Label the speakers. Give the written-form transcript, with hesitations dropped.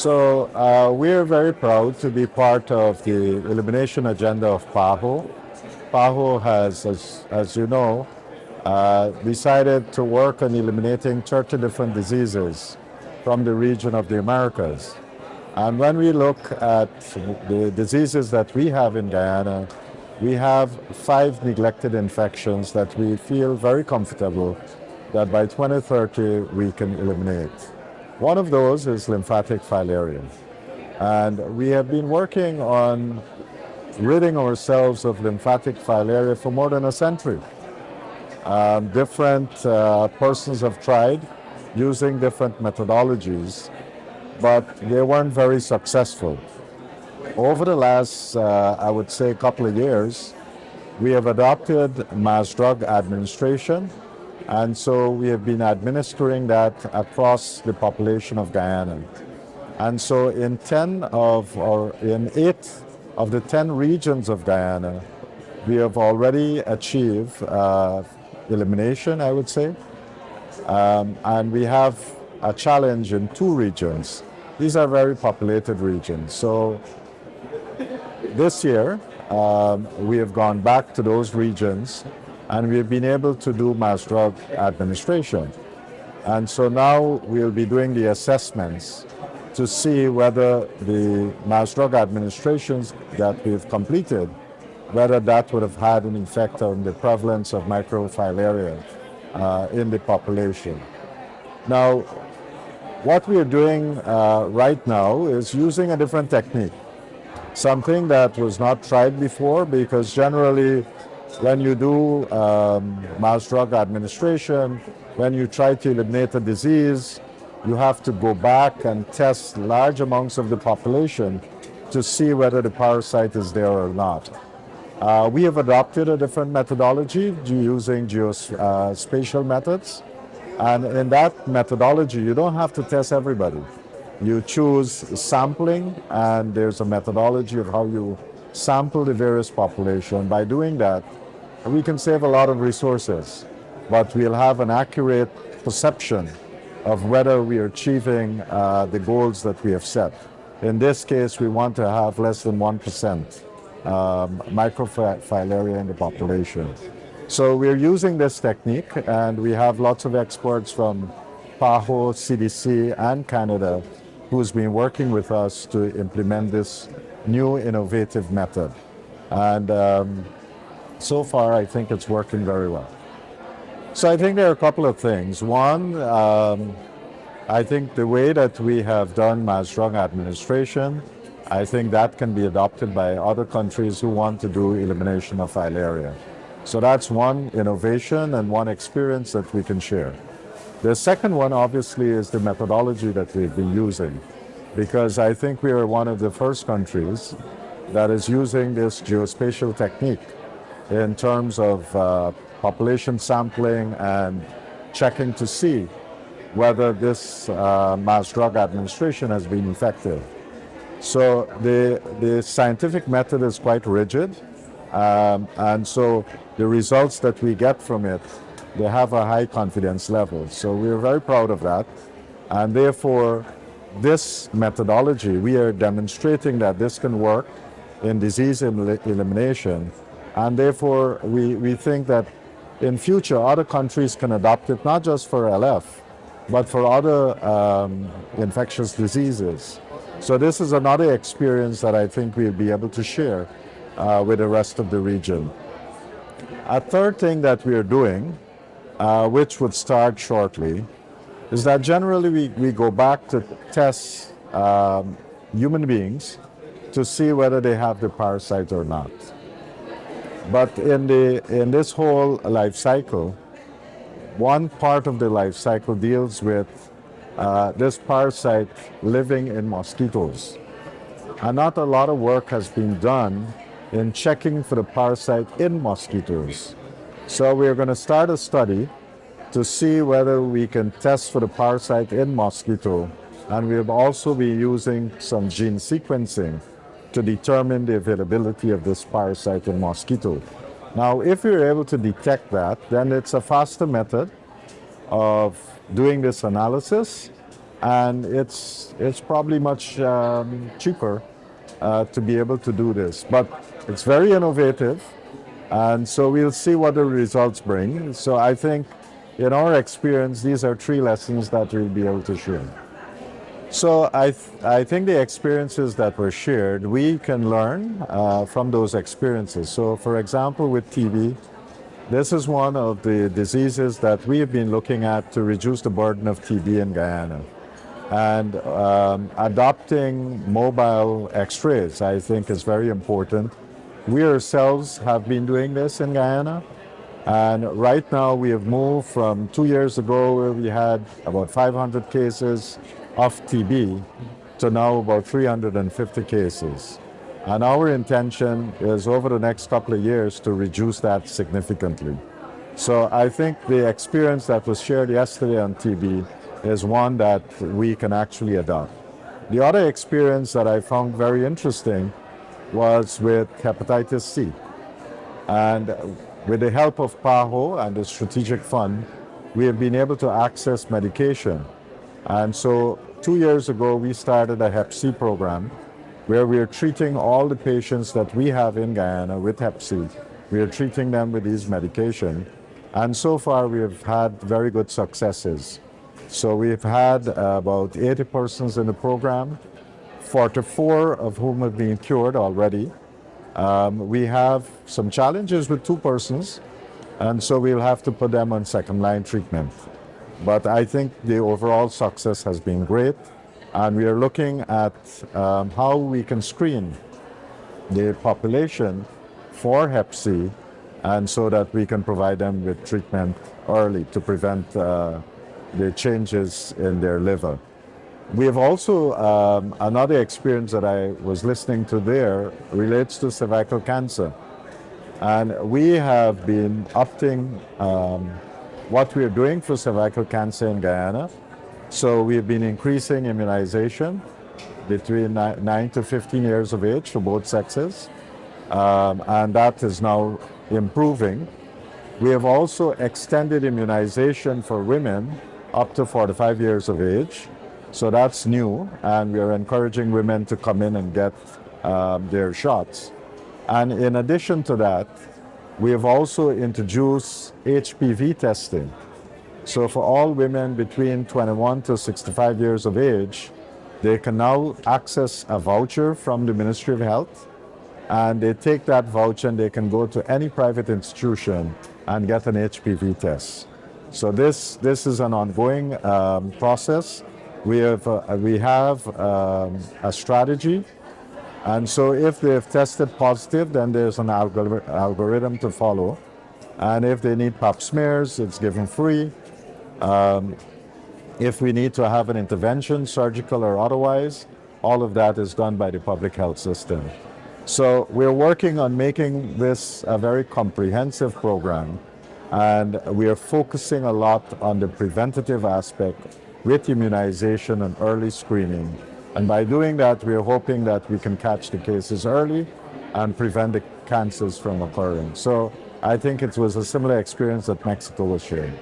Speaker 1: We're very proud to be part of the elimination agenda of PAHO. PAHO has, as you know, decided to work on eliminating 30 different diseases from the region of the Americas. And when we look at the diseases that we have in Guyana, we have 5 neglected infections that we feel very comfortable that by 2030 we can eliminate. One of those is lymphatic filaria. And we have been working on ridding ourselves of lymphatic filaria for more than a century. Different persons have tried using different methodologies, but they weren't very successful. Over the last, I would say, couple of years, we have adopted mass drug administration, and so we have been administering that across the population of Guyana. And so in 8 of the 10 regions of Guyana, we have already achieved elimination, I would say. And we have a challenge in 2 regions. These are very populated regions. So this year, we have gone back to those regions and we've been able to do mass drug administration. And so now we'll be doing the assessments to see whether the mass drug administrations that we've completed, whether that would have had an effect on the prevalence of microfilaria in the population. Now, what we are doing right now is using a different technique, something that was not tried before, because generally when you do mass drug administration, when you try to eliminate a disease, you have to go back and test large amounts of the population to see whether the parasite is there or not. We have adopted a different methodology using geospatial methods. And in that methodology, you don't have to test everybody. You choose sampling, and there's a methodology of how you sample the various population. By doing that, we can save a lot of resources, but we'll have an accurate perception of whether we are achieving the goals that we have set. In this case, we want to have less than 1% microfilaria in the population. So we're using this technique, and we have lots of experts from PAHO, CDC, and Canada who's been working with us to implement this new innovative method. And so far, I think it's working very well. So I think there are a couple of things. One, I think the way that we have done mass drug administration, I think that can be adopted by other countries who want to do elimination of filaria. So that's one innovation and one experience that we can share. The second one, obviously, is the methodology that we've been using, because I think we are one of the first countries that is using this geospatial technique in terms of population sampling and checking to see whether this mass drug administration has been effective. So the scientific method is quite rigid, and so the results that we get from it, they have a high confidence level. So we're very proud of that, and therefore this methodology, we are demonstrating that this can work in disease elimination, and therefore we think that in future other countries can adopt it, not just for LF, but for other infectious diseases. So this is another experience that I think we'll be able to share with the rest of the region. A third thing that we are doing, which would start shortly, is that generally we go back to test human beings to see whether they have the parasite or not. But in this whole life cycle, one part of the life cycle deals with this parasite living in mosquitoes. And not a lot of work has been done in checking for the parasite in mosquitoes. So we're going to start a study to see whether we can test for the parasite in mosquito, and we'll also be using some gene sequencing to determine the availability of this parasite in mosquito. Now, if we're able to detect that, then it's a faster method of doing this analysis, and it's probably much cheaper to be able to do this. But it's very innovative, and so we'll see what the results bring. So I think, in our experience, these are three lessons that we'll be able to share. So I think the experiences that were shared, we can learn from those experiences. So for example, with TB, this is one of the diseases that we have been looking at to reduce the burden of TB in Guyana. And adopting mobile x-rays, I think, is very important. We ourselves have been doing this in Guyana. And right now we have moved from 2 years ago where we had about 500 cases of TB to now about 350 cases. And our intention is over the next couple of years to reduce that significantly. So I think the experience that was shared yesterday on TB is one that we can actually adopt. The other experience that I found very interesting was with hepatitis C. And with the help of PAHO and the Strategic Fund, we have been able to access medication. And so 2 years ago, we started a Hep C program where we are treating all the patients that we have in Guyana with Hep C. We are treating them with these medication. And so far, we have had very good successes. So we've had about 80 persons in the program, 44 of whom have been cured already. We have some challenges with 2 persons, and so we'll have to put them on second-line treatment. But I think the overall success has been great, and we are looking at how we can screen the population for Hep C, and so that we can provide them with treatment early to prevent the changes in their liver. We have also, another experience that I was listening to there relates to cervical cancer. And we have been upping what we are doing for cervical cancer in Guyana. So we've been increasing immunization between 9 to 15 years of age for both sexes. And that is now improving. We have also extended immunization for women up to 45 years of age. So that's new, and we are encouraging women to come in and get their shots. And in addition to that, we have also introduced HPV testing. So for all women between 21 to 65 years of age, they can now access a voucher from the Ministry of Health, and they take that voucher and they can go to any private institution and get an HPV test. So this is an ongoing process. We have a strategy, and so if they've tested positive, then there's an algorithm to follow. And if they need pap smears, it's given free. If we need to have an intervention, surgical or otherwise, all of that is done by the public health system. So we're working on making this a very comprehensive program, and we are focusing a lot on the preventative aspect with immunization and early screening. And by doing that, we are hoping that we can catch the cases early and prevent the cancers from occurring. So I think it was a similar experience that Mexico was sharing.